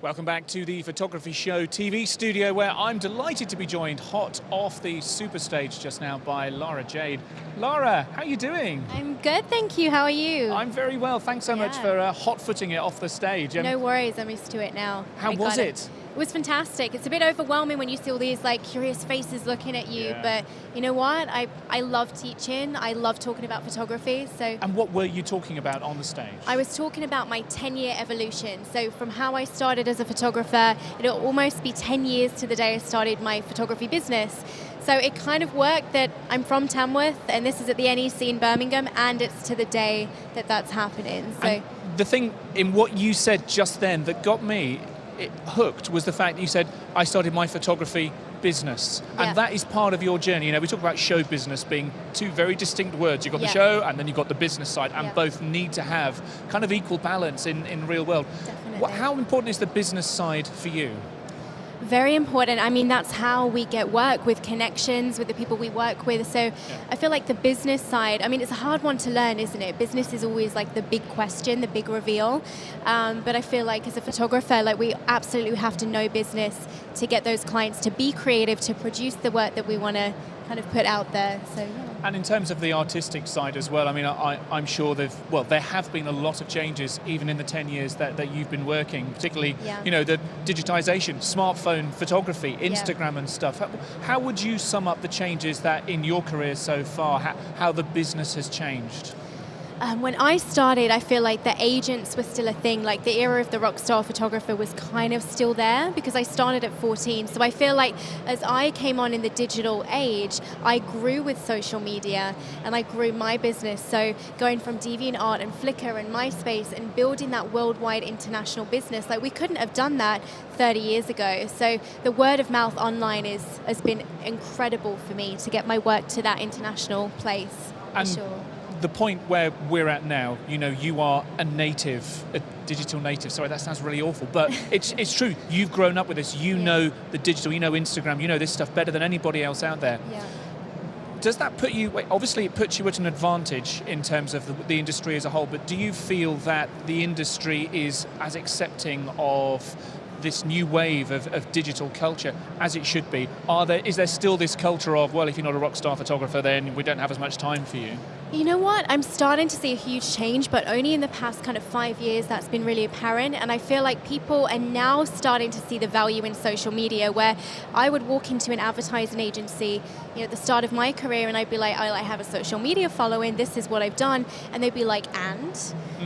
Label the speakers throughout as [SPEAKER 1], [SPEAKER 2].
[SPEAKER 1] Welcome back to the Photography Show TV studio, where I'm delighted to be joined hot off the super stage just now by Lara Jade. Lara, how are you doing?
[SPEAKER 2] I'm good, thank you. How are you?
[SPEAKER 1] I'm very well. Thanks so much for hot-footing it off the stage.
[SPEAKER 2] No worries, I'm used to it now.
[SPEAKER 1] How was it?
[SPEAKER 2] It was fantastic. It's a bit overwhelming when you see all these curious faces looking at you, but you know what? I love teaching. I love talking about photography.
[SPEAKER 1] And what were you talking about on the stage?
[SPEAKER 2] I was talking about my 10-year evolution. So from how I started as a photographer, it'll almost be 10 years to the day I started my photography business. So it kind of worked that I'm from Tamworth, and this is at the NEC in Birmingham, and it's to the day that that's happening. So
[SPEAKER 1] and the thing in what you said just then that got me hooked was the fact that you said, I started my photography business. And that is part of your journey. You know, we talk about show business being two very distinct words. You've got the show and then you've got the business side, and both need to have kind of equal balance in real world.
[SPEAKER 2] Definitely.
[SPEAKER 1] How important is the business side for you?
[SPEAKER 2] Very important. I mean, that's how we get work, with connections, with the people we work with. So I feel like the business side, I mean, it's a hard one to learn, isn't it? Business is always like the big question, the big reveal. But I feel like as a photographer, we absolutely have to know business to get those clients to be creative, to produce the work that we want to kind of put out there. So
[SPEAKER 1] And in terms of the artistic side as well, I mean, I'm sure there have been a lot of changes even in the 10 years that you've been working, particularly, you know, the digitization, smartphone photography, Instagram and stuff. How would you sum up the changes that in your career so far, how the business has changed?
[SPEAKER 2] When I started, I feel like the agents were still a thing. Like the era of the rock star photographer was kind of still there, because I started at 14. So I feel like as I came on in the digital age, I grew with social media and I grew my business. So going from DeviantArt and Flickr and MySpace and building that worldwide international business, we couldn't have done that 30 years ago. So the word of mouth online has been incredible for me to get my work to that international place.
[SPEAKER 1] And the point where we're at now, you know, you are a digital native. Sorry, that sounds really awful, but it's true. You've grown up with this. You know the digital, you know Instagram, you know this stuff better than anybody else out there. Does that put you, obviously it puts you at an advantage in terms of the industry as a whole, but do you feel that the industry is as accepting of this new wave of digital culture as it should be? Is there still this culture of, well, if you're not a rock star photographer, then we don't have as much time for you?
[SPEAKER 2] You know what? I'm starting to see a huge change, but only in the past kind of 5 years that's been really apparent. And I feel like people are now starting to see the value in social media, where I would walk into an advertising agency, you know, at the start of my career, and I'd be like, I have a social media following, this is what I've done. And they'd be like, and?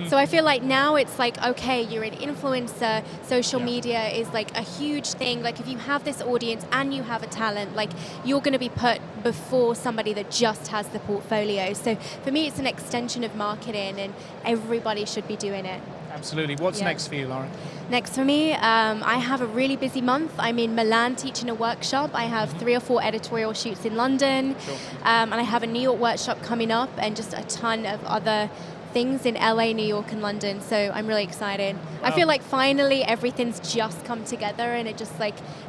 [SPEAKER 2] So I feel like now it's like, okay, you're an influencer, social media is like a huge thing. Like if you have this audience and you have a talent, like you're going to be put before somebody that just has the portfolio. So for me, it's an extension of marketing, and everybody should be doing it.
[SPEAKER 1] Absolutely. What's next for you, Lara?
[SPEAKER 2] Next for me, I have a really busy month. I'm in Milan teaching a workshop. I have 3 or 4 editorial shoots in London, and I have a New York workshop coming up, and just a ton of other things in LA, New York, and London. So I'm really excited. I feel like finally everything's just come together, and it just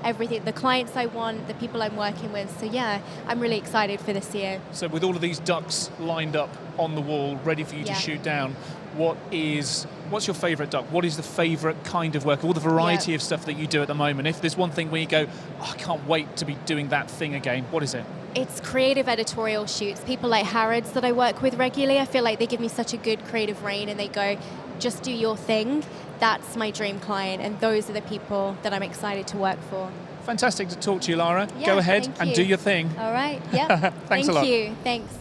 [SPEAKER 2] everything, the clients I want, the people I'm working with. So yeah, I'm really excited for this year.
[SPEAKER 1] So with all of these ducks lined up on the wall, ready for you to shoot down, what's your favorite duck? What is the favorite kind of work? All the variety of stuff that you do at the moment. If there's one thing where you go, I can't wait to be doing that thing again, what is it?
[SPEAKER 2] It's creative editorial shoots. People like Harrods that I work with regularly, I feel like they give me such a good creative rein, and they go, just do your thing. That's my dream client, and those are the people that I'm excited to work for.
[SPEAKER 1] Fantastic to talk to you, Lara. Go ahead and do your thing.
[SPEAKER 2] All right, yeah.
[SPEAKER 1] Thanks a lot.
[SPEAKER 2] Thank you. Thanks.